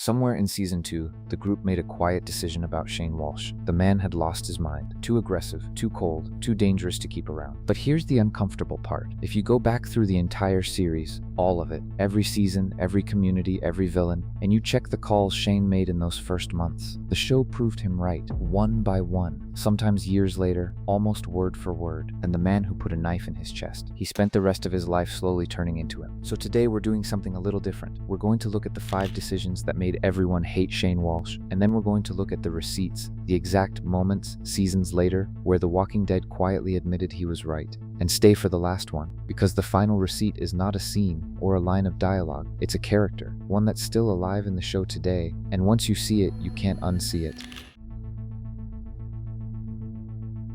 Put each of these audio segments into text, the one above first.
Somewhere in Season 2, the group made a quiet decision about Shane Walsh. The man had lost his mind. Too aggressive, too cold, too dangerous to keep around. But here's the uncomfortable part. If you go back through the entire series, all of it, every season, every community, every villain, and you check the calls Shane made in those first months, the show proved him right, one by one, sometimes years later, almost word for word. And the man who put a knife in his chest, he spent the rest of his life slowly turning into him. So today we're doing something a little different. We're going to look at the 5 decisions that made everyone hate Shane Walsh, and then we're going to look at the receipts, the exact moments, seasons later, where The Walking Dead quietly admitted he was right. And stay for the last one, because the final receipt is not a scene or a line of dialogue, it's a character, one that's still alive in the show today, and once you see it, you can't unsee it.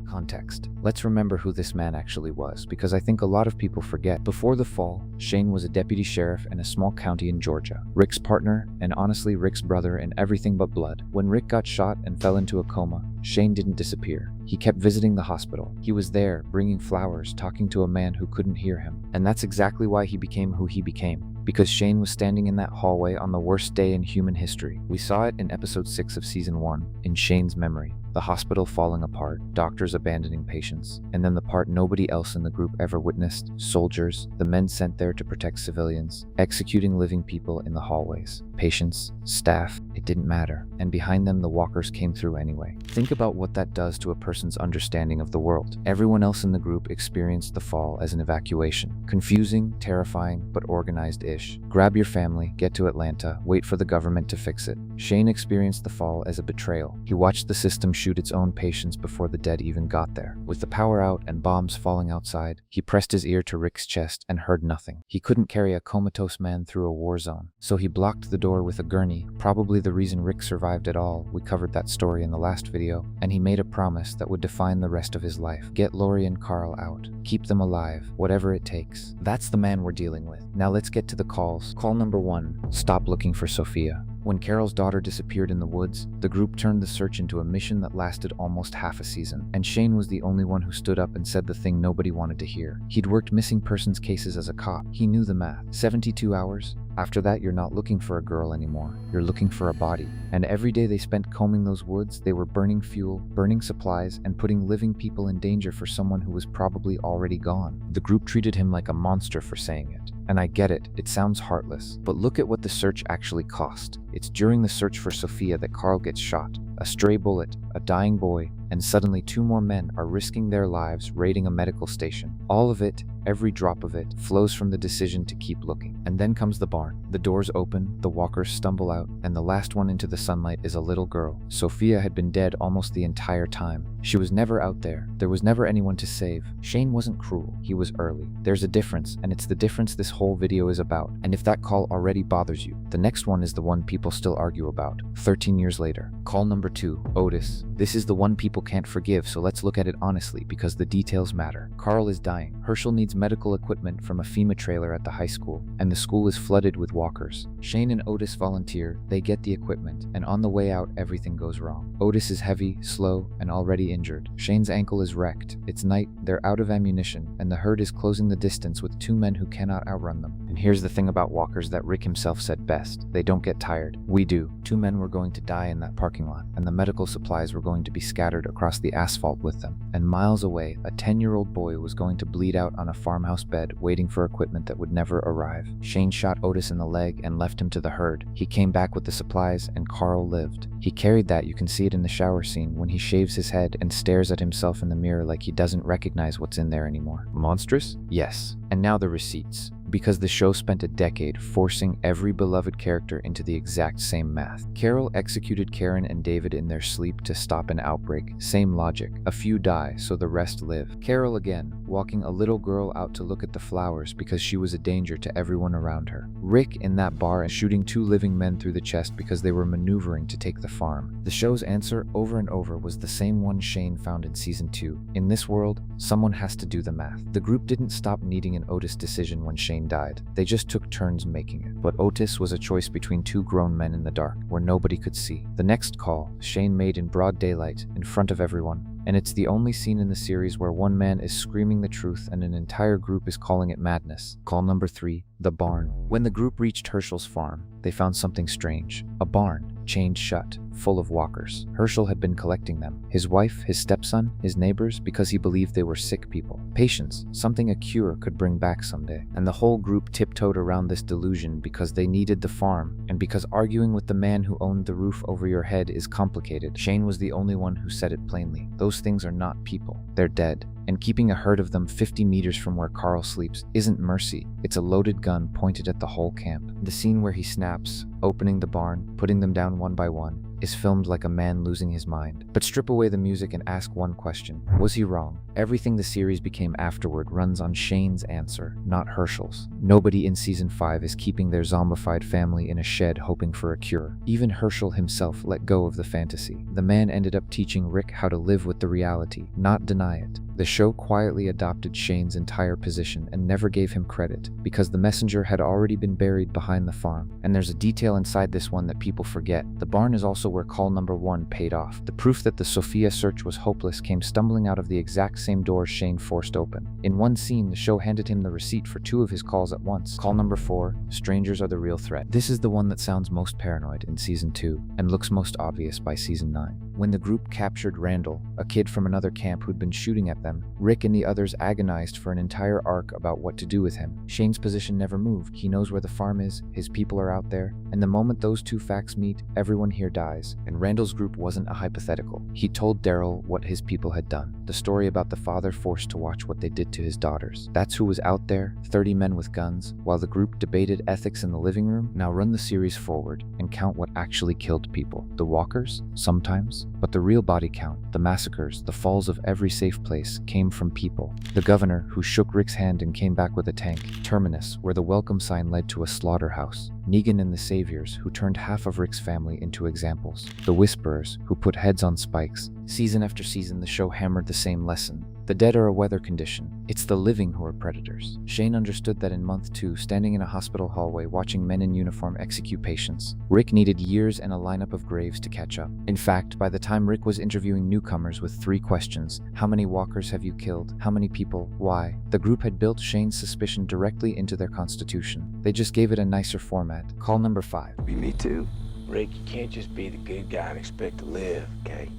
Context. Let's remember who this man actually was, because I think a lot of people forget. Before the fall, Shane was a deputy sheriff in a small county in Georgia, Rick's partner, and honestly Rick's brother in everything but blood. When Rick got shot and fell into a coma, Shane didn't disappear. He kept visiting the hospital. He was there, bringing flowers, talking to a man who couldn't hear him. And that's exactly why he became who he became. Because Shane was standing in that hallway on the worst day in human history. We saw it in episode 6 of season 1, in Shane's memory. The hospital falling apart, doctors abandoning patients, and then the part nobody else in the group ever witnessed, soldiers, the men sent there to protect civilians, executing living people in the hallways. Patients, staff, it didn't matter. And behind them, the walkers came through anyway. Think about what that does to a person's understanding of the world. Everyone else in the group experienced the fall as an evacuation. Confusing, terrifying, but organized-ish. Grab your family, get to Atlanta, wait for the government to fix it. Shane experienced the fall as a betrayal. He watched the system shoot its own patients before the dead even got there. With the power out and bombs falling outside, he pressed his ear to Rick's chest and heard nothing. He couldn't carry a comatose man through a war zone, so he blocked the door with a gurney, probably the reason Rick survived at all. We covered that story in the last video, and he made a promise that would define the rest of his life. Get Lori and Carl out. Keep them alive, whatever it takes. That's the man we're dealing with. Now let's get to the calls. Call number 1, stop looking for Sophia. When Carol's daughter disappeared in the woods, the group turned the search into a mission that lasted almost half a season, and Shane was the only one who stood up and said the thing nobody wanted to hear. He'd worked missing persons cases as a cop. He knew the math. 72 hours? After that, you're not looking for a girl anymore. You're looking for a body. And every day they spent combing those woods, they were burning fuel, burning supplies, and putting living people in danger for someone who was probably already gone. The group treated him like a monster for saying it. And I get it, it sounds heartless, but look at what the search actually cost. It's during the search for Sophia that Carl gets shot. A stray bullet, a dying boy, and suddenly 2 more men are risking their lives raiding a medical station. All of it, every drop of it, flows from the decision to keep looking. And then comes the barn. The doors open, the walkers stumble out, and the last one into the sunlight is a little girl. Sophia had been dead almost the entire time. She was never out there. There was never anyone to save. Shane wasn't cruel. He was early. There's a difference, and it's the difference this whole video is about. And if that call already bothers you, the next one is the one people still argue about. 13 years later. Call number 2, Otis. This is the one people can't forgive, so let's look at it honestly, because the details matter. Carl is dying. Herschel needs medical equipment from a FEMA trailer at the high school, and the school is flooded with walkers. Shane and Otis volunteer, they get the equipment, and on the way out, everything goes wrong. Otis is heavy, slow, and already injured. Shane's ankle is wrecked. It's night, they're out of ammunition, and the herd is closing the distance with 2 men who cannot outrun them. And here's the thing about walkers that Rick himself said best. They don't get tired. We do. 2 men were going to die in that parking lot, and the medical supplies were going to be scattered across the asphalt with them. And miles away, a 10-year-old boy was going to bleed out on a farmhouse bed, waiting for equipment that would never arrive. Shane shot Otis in the leg and left him to the herd. He came back with the supplies, and Carl lived. He carried that. You can see it in the shower scene when he shaves his head and stares at himself in the mirror like he doesn't recognize what's in there anymore. Monstrous? Yes. And now the receipts. Because the show spent a decade forcing every beloved character into the exact same math. Carol executed Karen and David in their sleep to stop an outbreak. Same logic. A few die, so the rest live. Carol again, walking a little girl out to look at the flowers because she was a danger to everyone around her. Rick in that bar and shooting 2 living men through the chest because they were maneuvering to take the farm. The show's answer over and over was the same one Shane found in season 2. In this world, someone has to do the math. The group didn't stop needing an Otis decision when Shane died. They just took turns making it. But Otis was a choice between 2 grown men in the dark, where nobody could see. The next call, Shane made in broad daylight, in front of everyone. And it's the only scene in the series where one man is screaming the truth and an entire group is calling it madness. Call number 3, the barn. When the group reached Herschel's farm, they found something strange. A barn, chained shut, full of walkers. Herschel had been collecting them. His wife, his stepson, his neighbors, because he believed they were sick people. Patients, something a cure could bring back someday. And the whole group tiptoed around this delusion because they needed the farm, and because arguing with the man who owned the roof over your head is complicated. Shane was the only one who said it plainly. Those things are not people. They're dead. And keeping a herd of them 50 meters from where Carl sleeps isn't mercy. It's a loaded gun pointed at the whole camp. The scene where he snaps, opening the barn, putting them down one by one, is filmed like a man losing his mind. But strip away the music and ask one question. Was he wrong? Everything the series became afterward runs on Shane's answer, not Herschel's. Nobody in season 5 is keeping their zombified family in a shed hoping for a cure. Even Herschel himself let go of the fantasy. The man ended up teaching Rick how to live with the reality, not deny it. The show quietly adopted Shane's entire position and never gave him credit, because the messenger had already been buried behind the farm. And there's a detail inside this one that people forget. The barn is also where call number 1 paid off. The proof that the Sophia search was hopeless came stumbling out of the exact same door Shane forced open. In one scene, the show handed him the receipt for 2 of his calls at once. Call number 4, strangers are the real threat. This is the one that sounds most paranoid in season 2 and looks most obvious by season 9. When the group captured Randall, a kid from another camp who'd been shooting at them, Rick and the others agonized for an entire arc about what to do with him. Shane's position never moved. He knows where the farm is, his people are out there, and the moment those two facts meet, everyone here dies. And Randall's group wasn't a hypothetical. He told Daryl what his people had done. The story about the father forced to watch what they did to his daughters. That's who was out there, 30 men with guns, while the group debated ethics in the living room. Now run the series forward and count what actually killed people. The walkers? Sometimes. But the real body count, the massacres, the falls of every safe place, came from people. The governor, who shook Rick's hand and came back with a tank. Terminus, where the welcome sign led to a slaughterhouse. Negan and the Saviors, who turned half of Rick's family into examples. The Whisperers, who put heads on spikes. Season after season, the show hammered the same lesson. The dead are a weather condition. It's the living who are predators. Shane understood that in month 2, standing in a hospital hallway watching men in uniform execute patients. Rick needed years and a lineup of graves to catch up. In fact, by the time Rick was interviewing newcomers with 3 questions, how many walkers have you killed? How many people? Why? The group had built Shane's suspicion directly into their constitution. They just gave it a nicer format. Call number 5. Me too. Rick, you can't just be the good guy and expect to live, okay?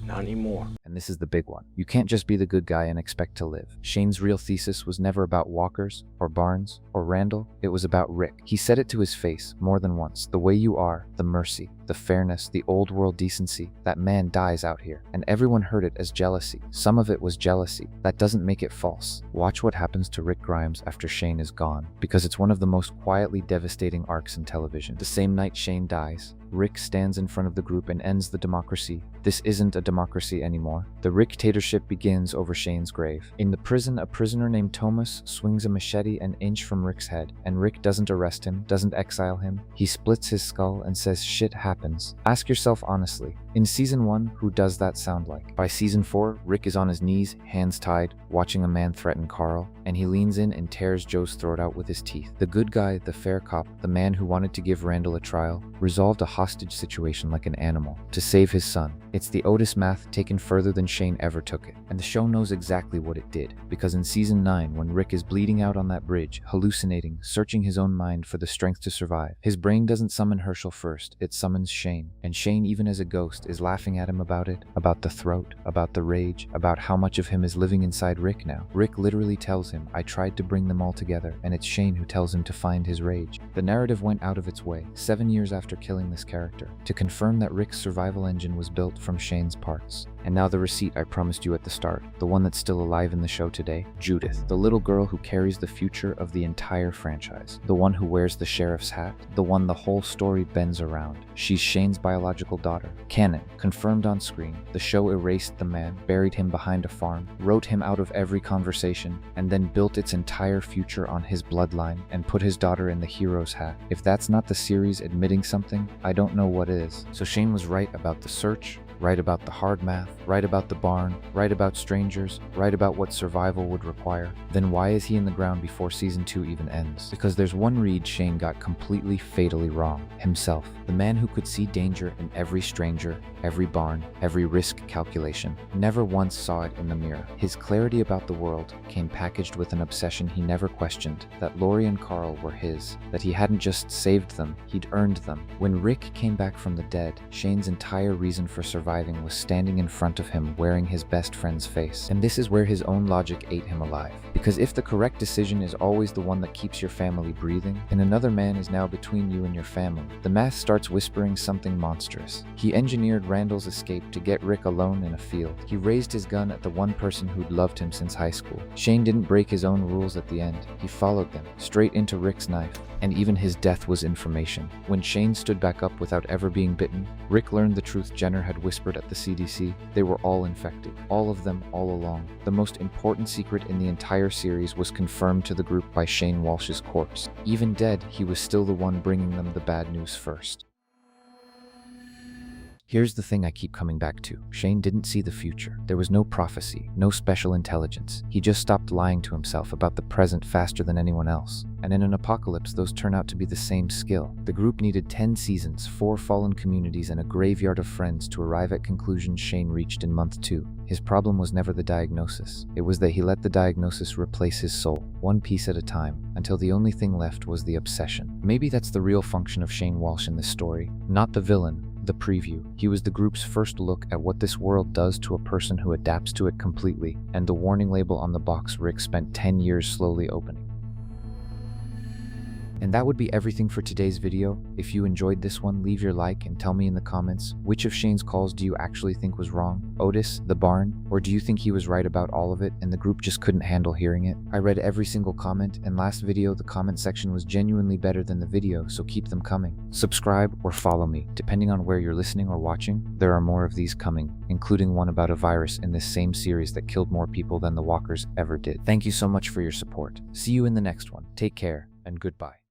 Not anymore. And this is the big one. You can't just be the good guy and expect to live. Shane's real thesis was never about walkers, or Barnes, or Randall. It was about Rick. He said it to his face more than once. The way you are, the mercy, the fairness, the old world decency, that man dies out here. And everyone heard it as jealousy. Some of it was jealousy. That doesn't make it false. Watch what happens to Rick Grimes after Shane is gone, because it's one of the most quietly devastating arcs in television. The same night Shane dies, Rick stands in front of the group and ends the democracy. This isn't a democracy anymore. The Rick-tatorship begins over Shane's grave. In the prison, a prisoner named Thomas swings a machete an inch from Rick's head, and Rick doesn't arrest him, doesn't exile him. He splits his skull and says shit happens. Ask yourself honestly, in season 1, who does that sound like? By season 4, Rick is on his knees, hands tied, watching a man threaten Carl, and he leans in and tears Joe's throat out with his teeth. The good guy, the fair cop, the man who wanted to give Randall a trial, resolved a hostage situation like an animal to save his son. It's the Otis math taken further than Shane ever took it. And the show knows exactly what it did, because in season 9, when Rick is bleeding out on that bridge, hallucinating, searching his own mind for the strength to survive, his brain doesn't summon Herschel first, it summons Shane. And Shane, even as a ghost, is laughing at him about it, about the throat, about the rage, about how much of him is living inside Rick now. Rick literally tells him, I tried to bring them all together, and it's Shane who tells him to find his rage. The narrative went out of its way, 7 years after killing this character, to confirm that Rick's survival engine was built from Shane's parts. And now the receipt I promised you at the start, the one that's still alive in the show today, Judith, the little girl who carries the future of the entire franchise, the one who wears the sheriff's hat, the one the whole story bends around. She's Shane's biological daughter. Canon, confirmed on screen. The show erased the man, buried him behind a farm, wrote him out of every conversation, and then built its entire future on his bloodline and put his daughter in the hero's hat. If that's not the series admitting something, I don't know what is. So Shane was right about the search, write about the hard math, write about the barn, write about strangers, write about what survival would require. Then why is he in the ground before season 2 even ends? Because there's one read Shane got completely fatally wrong. Himself. The man who could see danger in every stranger, every barn, every risk calculation, never once saw it in the mirror. His clarity about the world came packaged with an obsession he never questioned, that Lori and Carl were his, that he hadn't just saved them, he'd earned them. When Rick came back from the dead, Shane's entire reason for surviving was standing in front of him wearing his best friend's face. And this is where his own logic ate him alive. Because if the correct decision is always the one that keeps your family breathing, and another man is now between you and your family, the math starts whispering something monstrous. He engineered Randall's escape to get Rick alone in a field. He raised his gun at the one person who'd loved him since high school. Shane didn't break his own rules at the end. He followed them, straight into Rick's knife. And even his death was information. When Shane stood back up without ever being bitten, Rick learned the truth Jenner had whispered at the CDC. They were all infected. All of them, all along. The most important secret in the entire series was confirmed to the group by Shane Walsh's corpse. Even dead, he was still the one bringing them the bad news first. Here's the thing I keep coming back to. Shane didn't see the future. There was no prophecy, no special intelligence. He just stopped lying to himself about the present faster than anyone else. And in an apocalypse, those turn out to be the same skill. The group needed 10 seasons, 4 fallen communities, and a graveyard of friends to arrive at conclusions Shane reached in month 2. His problem was never the diagnosis. It was that he let the diagnosis replace his soul, one piece at a time, until the only thing left was the obsession. Maybe that's the real function of Shane Walsh in this story. Not the villain, the preview. He was the group's first look at what this world does to a person who adapts to it completely, and the warning label on the box Rick spent 10 years slowly opening. And that would be everything for today's video. If you enjoyed this one, leave your like and tell me in the comments, which of Shane's calls do you actually think was wrong? Otis, the barn, or do you think he was right about all of it and the group just couldn't handle hearing it? I read every single comment, and last video the comment section was genuinely better than the video, so keep them coming. Subscribe or follow me, depending on where you're listening or watching. There are more of these coming, including one about a virus in this same series that killed more people than the walkers ever did. Thank you so much for your support. See you in the next one. Take care and goodbye.